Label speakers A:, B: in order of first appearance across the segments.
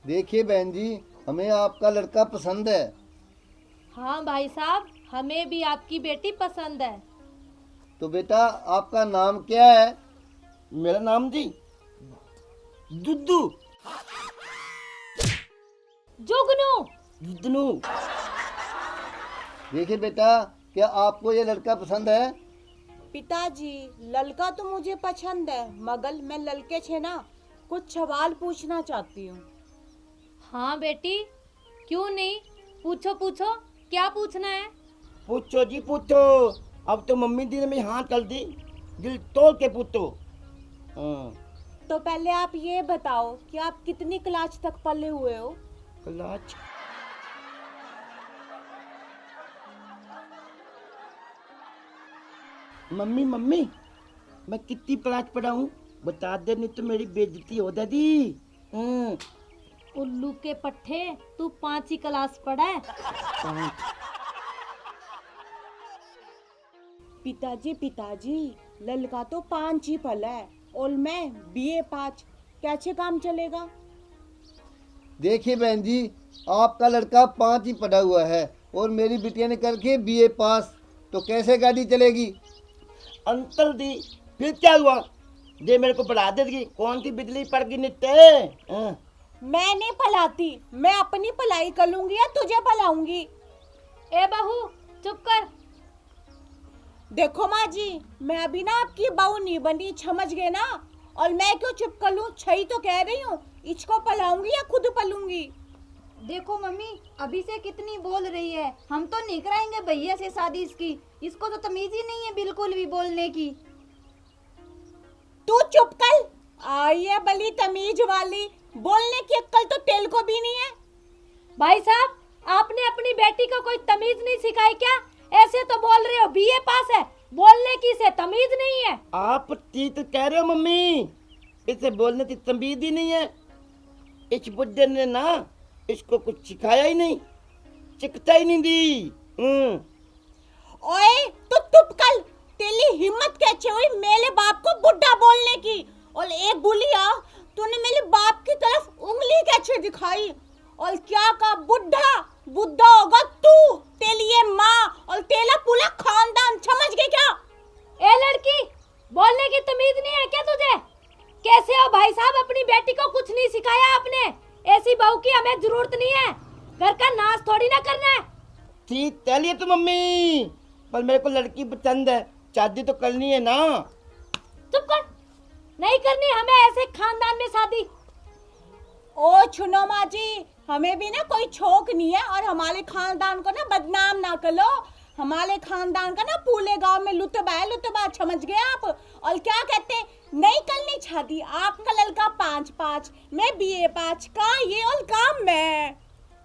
A: देखिए बहन जी, हमें आपका लड़का पसंद है।
B: हाँ भाई साहब, हमें भी आपकी बेटी पसंद है।
A: तो बेटा आपका नाम क्या है?
C: मेरा नाम जी दुद्दू
B: जुगनू।
C: दुद्दू।
A: देखिए बेटा, क्या आपको ये लड़का पसंद है?
D: पिताजी, लड़का तो मुझे पसंद है, मगर मैं लड़के से ना कुछ सवाल पूछना चाहती हूँ।
B: हाँ बेटी, क्यों नहीं, पूछो पूछो, क्या पूछना है?
C: पूछो जी पूछो। अब तो मम्मी जी ने मेरी हाथ कर दी, दिल तोड़ के पूछो। हाँ।
D: तो पहले आप ये बताओ कि आप कितनी क्लास तक पढ़े हुए हो?
C: क्लास मम्मी मम्मी मैं कितनी क्लास पढ़ा हूँ बता दे, नहीं तो मेरी बेइज्जती हो दादी। हाँ।
B: उल्लू के पट्टे, तू 5 ही क्लास पढ़ा है।
D: पिताजी, लड़का तो 5 ही पढ़ा है और मैं BA 5, कैसे काम चलेगा?
A: देखिए बहन जी, आपका लड़का 5 ही पढ़ा हुआ है और मेरी बिटिया ने करके BA पास, तो कैसे गाड़ी चलेगी?
C: अंकल दी फिर क्या हुआ? ये मेरे को पढ़ा देगी, कौन सी बिजली पड़ गई नित्ते? हाँ।
D: मैं नहीं पढ़ाती, मैं अपनी पढ़ाई कर लूंगी या तुझे पढ़ाऊंगी?
B: ए बहू, चुप कर।
D: देखो माँ जी, मैं अभी ना आपकी बहू नहीं बनी, समझ गए ना? और मैं क्यों चुप कर लूं? सही तो कह रही हूँ, इसको पढ़ाऊंगी या खुद पढ़ूंगी?
E: देखो मम्मी, अभी से कितनी बोल रही है, हम तो नहीं कराएंगे भैया से शादी इसकी। इसको तो तमीज ही नहीं है बिल्कुल भी बोलने की।
D: तू चुप कर। आई है बली तमीज वाली, बोलने की अक्ल तो तेल को भी नहीं है।
B: भाई साहब, आपने अपनी बेटी को कोई तमीज नहीं सिखाई क्या? ऐसे तो बोल रहे हो BA पास है, बोलने की से तमीज नहीं है।
C: आप ठीक कह रहे हो मम्मी, इसे बोलने की तमीज ही नहीं है। इस बुड्ढे ने ना इसको कुछ सिखाया ही नहीं, चिकता ही नहीं दी।
D: ओए तू चुप कर। तेरी हिम्मत कैसे हुई मेरे बाप को बुढ़ा बोलने की? और एक बुलिया, तूने मेरे बाप की तरफ उंगली कैसे दिखाई? और क्या कहा? बुढ़ा बुढ़ा होगा तू, तेरी ये माँ और तेरा पूरा खानदान, समझ गए क्या?
B: ए लड़की, बोलने की तमीज नहीं है क्या तुझे? कैसे हो भाई साहब? अपनी बेटी को कुछ नहीं सिखाया आपने। ऐसी बहू की हमें जरूरत नहीं है, घर का नाश थोड़ी ना करना है।
C: ठीक कह लिए तो मम्मी, पर मेरे को लड़की पसंद है, शादी तो करनी है ना।
B: चुप कर, नहीं करनी हमें ऐसे खानदान में शादी।
D: ओ सुनो माँ जी, हमें भी ना कोई शौक नहीं है और हमारे खानदान को ना बदनाम ना करो। हमारे खानदान का ना पूरे गांव में लुतबा है, लुतबा, समझ गए आप? और क्या कहते हैं, नहीं करनी शादी। आपका लड़का 5, मैं BA 5 का ये और काम मैं।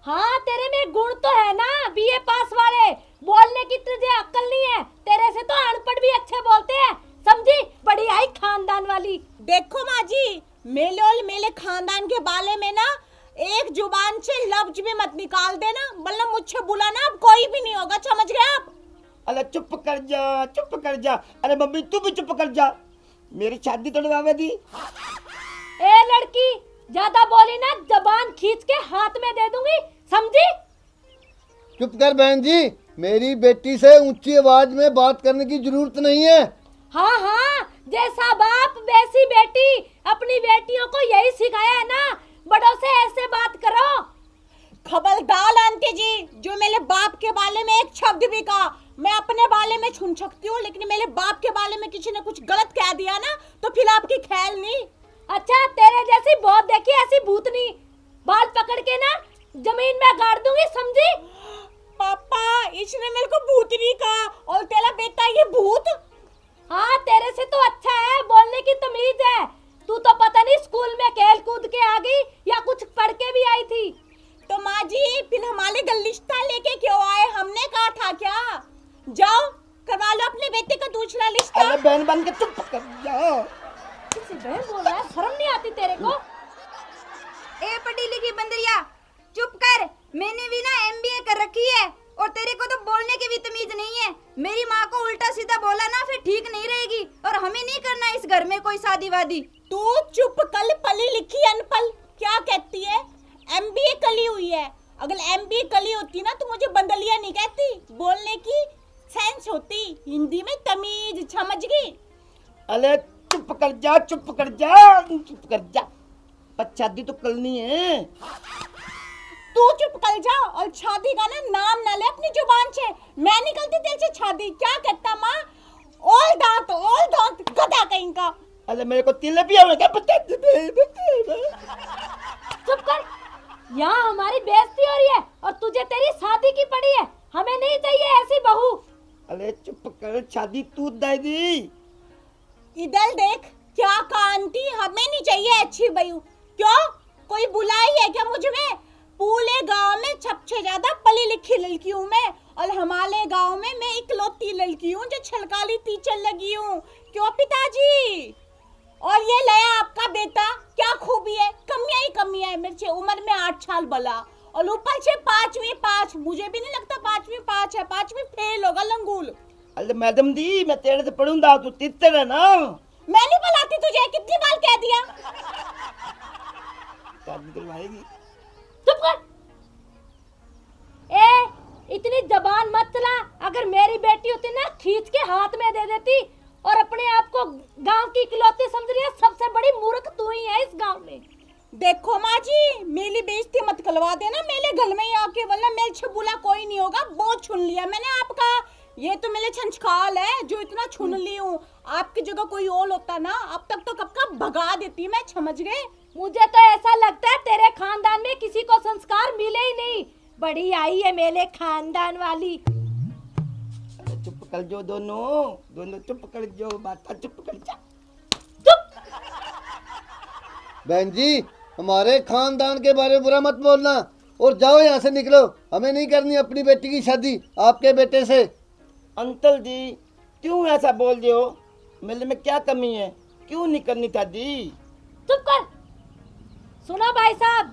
B: हाँ, तेरे में गुण तो है ना BA पास वाले, बोलने की तुझे अक्ल नहीं है। तेरे से तो अनपढ़ भी अच्छे बोलते हैं, समझी? बड़ी आई खानदान वाली।
D: देखो माँ जी, मेरे और मेरे खानदान के बारे में ना एक जुबान से लफ्ज भी मत निकाल देना, मतलब मुझसे बुलाना अब कोई भी नहीं होगा, समझ गए आप?
C: अरे चुप कर जा, चुप कर जा। अरे मम्मी तू भी चुप कर जा, मेरी शादी तोड़वावे दी।
B: ए लड़की, ज्यादा बोली ना जबान खींच के हाथ में दे दूंगी, समझी?
A: चुप कर बहन जी, मेरी बेटी से ऊंची आवाज में बात करने की जरूरत नहीं है।
B: हाँ हाँ, जैसा बाप वैसी बेटी। अपनी बेटियों को यही सिखाया है ना, बड़ों से ऐसे बात करो।
D: खबरदार आंटी जी, जो मेरे बाप के बारे में एक शब्द भी कहा। मैं अपने बारे में सुन सकती हूँ, लेकिन मेरे बाप के बारे में किसी ने कुछ गलत कह दिया ना, तो फिर आपकी ख्याल नहीं।
B: अच्छा, तेरे जैसी बहुत देखी ऐसी भूतनी, बाल पकड़ के ना जमीन में गाड़ दूंगी, समझी?
D: पापा, इसने मेरे को भूतनी कहा और तेरा बेटा ये भूत।
B: हाँ, तेरे से तो अच्छा है, बोलने की तमीज है। तू तो पता नहीं स्कूल में खेल कूद के आ गई या कुछ पढ़ के भी आई थी।
D: तो माँ जी, फिर हमारे गलिस्ता लेके क्यों आए? हमने कहा था क्या? जाओ करवा लो अपने बेटे का दूसरा लिस्टा।
C: अरे बहन बन के चुप कर जा।
B: किसी बहन बोल रहा है, शर्म नहीं आती तेरे को?
E: ए पढ़ी लिखी बंदरिया, चुप कर। मैंने भी ना MBA कर रखी है और तेरे को तो बोलने की भी तमीज नहीं है। मेरी माँ को उल्टा सीधा बोला ना फिर ठीक नहीं रहेगी, और हमें नहीं करना इस घर में कोई शादी वादी।
D: तू चुप कर, पली लिखी अनपढ़। क्या कहती है? है। अगर एमबीए कली होती ना तो मुझे बंदलिया नहीं कहती, बोलने की सेंस होती, हिंदी में तमीज, समझ गई?
C: अरे चुप कर जा, चुप कर जा, चुप कर जा। पर शादी तो करनी है।
D: तू चुप कर जा और शादी का ना नाम ना ले अपनी जुबान से। मैं निकलती तेरे से शादी क्या करता माँ? ओल दांत गधा कहीं का।
C: अरे मेरे को तिलपिया में क्या पता।
B: चुप कर, यहाँ हमारी बेइज्जती हो रही है और तुझे तेरी शादी की पड़ी है। हमें नहीं चाहिए ऐसी बहू।
C: अरे चुप कर, शादी तू देगी।
D: इधर देख, क्या कांति, हमें नहीं चाहिए अच्छी बहू। क्यों, कोई बुलाई है क्या मुझ में? पूरे गांव में सबसे ज्यादा पढ़ी लिखी लड़की हूँ मैं, और हमारे गांव में मैं इकलौती लड़की हूँ जो छलकाली टीचर लगी हूँ। क्यों पिताजी? और ये लया आपका बेटा, क्या खूबी है? कमियां है मेरे से, उम्र में 8 साल बड़ा, और ऊपर से 5वीं पास। मुझे भी नहीं लगता 5वीं पास है, 5वीं फेल होगा लंगूल।
C: अरे मैडम दी, मैं तेरे से पढ़ूंगा, तू तीतर है ना।
D: मैं नहीं बुलाती तुझे, कितनी बार कह दिया।
C: शादी करवाएगी।
B: चुप कर। ए, इतनी जबान मत चला। अगर मेरी बेटी होती ना, खींच के हाथ में दे देती। और अपने आप को गांव की इकलौती समझ रही है, सबसे बड़ी मूर्ख तू ही है इस गांव में।
D: देखो माँ जी, मेरी बेइज्जती मत करवा देना मेरे घर में ही आके, वरना मेरे छबुला कोई नहीं होगा। बहुत छुन लिया मैंने आपका, ये तो मेरे छंछकाल है जो इतना छुन ली हूँ। आपकी जगह कोई और होता ना, अब तक तो कब का भगा देती मैं, समझ गए?
B: मुझे तो ऐसा लगता है तेरे खानदान में किसी को संस्कार मिले ही नहीं। बड़ी आई है मेरे खानदान वाली।
C: अरे चुप कर जो, दोनों चुप कर जो, माता चुप कर जा।
A: बहन जी, हमारे खानदान के बारे में बुरा मत बोलना और जाओ यहाँ से, निकलो। हमें नहीं करनी अपनी बेटी की शादी आपके बेटे से।
C: अंकल जी, क्यों ऐसा बोल रहे हो? मेरे में क्या कमी है? क्यों नहीं करनी था दी?
B: चुप कर। सुनो भाई साहब,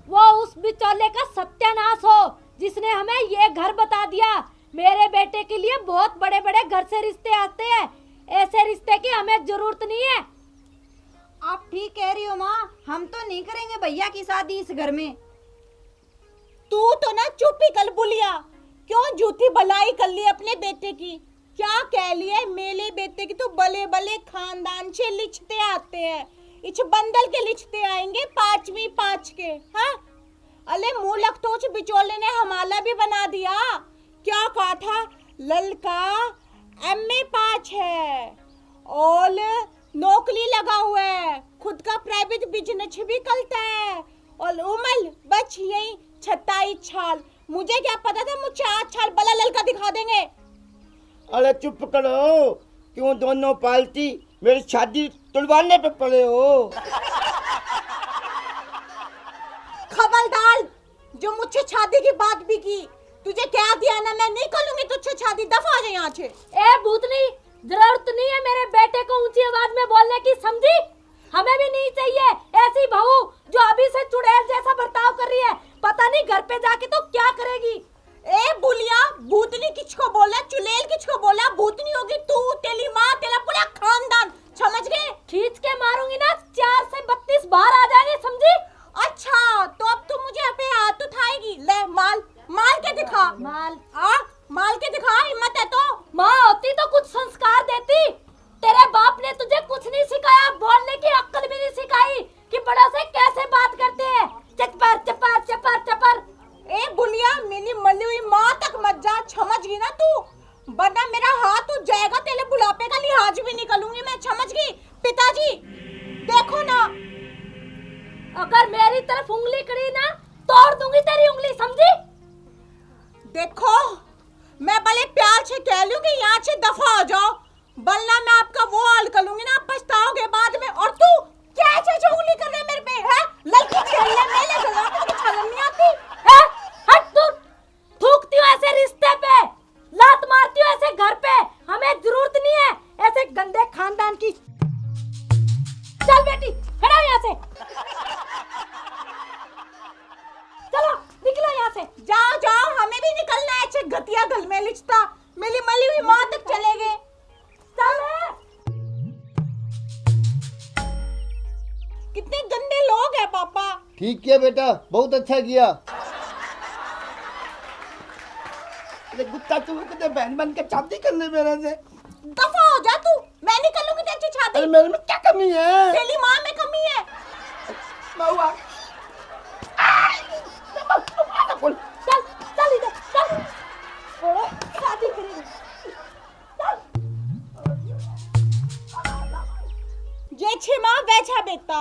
B: वो उस बिचौले का सत्यानाश हो जिसने हमें ये घर बता दिया। मेरे बेटे के लिए बहुत बड़े बड़े घर से रिश्ते आते हैं, ऐसे रिश्ते की हमें जरूरत नहीं है।
E: आप ठीक कह रही हो माँ, हम तो नहीं करेंगे भैया की शादी इस घर में।
D: तू तो ना चुप ही कर बुलिया, क्यों झूठी भलाई कर ली अपने बेटे की? क्या कह लिया मेरे बेटे की तो बले बले खानदान से लिखते आते हैं, इस बंदल के लिखते आएंगे 5वीं पाँच के। हाँ, अले मुंह लखतोच बिचौले ने हमारा भी बना दिया। क्या कहा था? ललका MA पास है और नौकरी लगा हुआ है, खुद का प्राइवेट बिजनेस भी करता है, और उम्र बच यही 27 साल। मुझे क्या पता था मुझे 8 साल बड़ा लड़का दिखा देंगे।
C: अरे चुप करो, क्यों दोनों पार्टी मेरी शादी तुड़वाने पे पड़े हो?
D: खबरदार, जो मुझसे शादी की बात भी की, तुझे क्या दिया ना, मैं नहीं करूंगी तुझसे शादी, दफा आ जा यहाँ से।
B: ए भूतनी, जरूरत नहीं है मेरे बेटे को ऊंची आवाज में बोलने की, समझी? हमें भी नहीं चाहिए ऐसी बहू जो अभी से चुड़ैल जैसा बर्ताव कर रही है। पता नहीं घर पे जाके तो क्या करेगी।
D: ए बुलिया, भूतनी किसको बोला, चुड़ैल किसको बोला? भूतनी होगी तू, तेरी माँ, तेरा पूरा खानदान, समझ गए?
B: खींच के मारूंगी ना, 4 से 32 बाहर आ जाएंगे, समझी?
D: अच्छा, तो अब तू मुझे अपने हाथ उठाएगी? ले माल के दिखा। माल के दिखा, हिम्मत है तो।
B: माँ होती तो कुछ संस्कार देती। तेरे बाप ने तुझे कुछ नहीं सिखाया, बोलने की अक्ल भी नहीं सिखाई कि बड़ों से कैसे बात करते हैं। चपर चपर चपर चपर।
D: ए बुलिया, मेरी मली हुई माँ तक मत जा, समझ गई ना तू? वरना मेरा हाथ उठ जाएगा, तेरे बुढ़ापे का लिहाज भी निकलूंगी मैं, समझ गई? पिताजी देखो ना,
B: अगर मेरी तरफ उंगली करी ना, तोड़ दूंगी तेरी उंगली, समझी?
D: देखो, मैं भले प्यार से कह लूं कि यहाँ से दफा हो जाओ, वरना मैं आपका वो हाल कर लूंगी ना, पछताओगे बाद में। और तू क्या ऐसे उंगली कर रहे मेरे पे है? लड़की खेलने मेले गला में तुझे शर्म नहीं आती
B: है? हट तू, थूकती हो ऐसे रिश्ते पे, लात मारती हो ऐसे घर पे। हमें जरूरत नहीं है ऐसे गंदे खानदान की। चल बेटी, हटाओ यहाँ से, चलो निकलो यहाँ से।
D: जाओ जाओ, हमें भी निकलना है ऐसे घटिया घर में लिचता, मेरी मली हुई माँ तक चले गए। कितने गंदे लोग हैं पापा।
A: ठीक किया बेटा, बहुत अच्छा किया।
C: अरे गुत्ता तू कितने बहन बन के शादी कर ले मेरे से।
D: दफा हो जा तू, मैं नहीं कर लूंगी तेरी शादी।
C: अरे मेरे में क्या कमी है?
D: तेरी माँ में कमी है।
C: महुआ
B: चल चल इधर चल, छोड़ो शादी करेंगे।
D: जे छे माँ वैछा बेटा।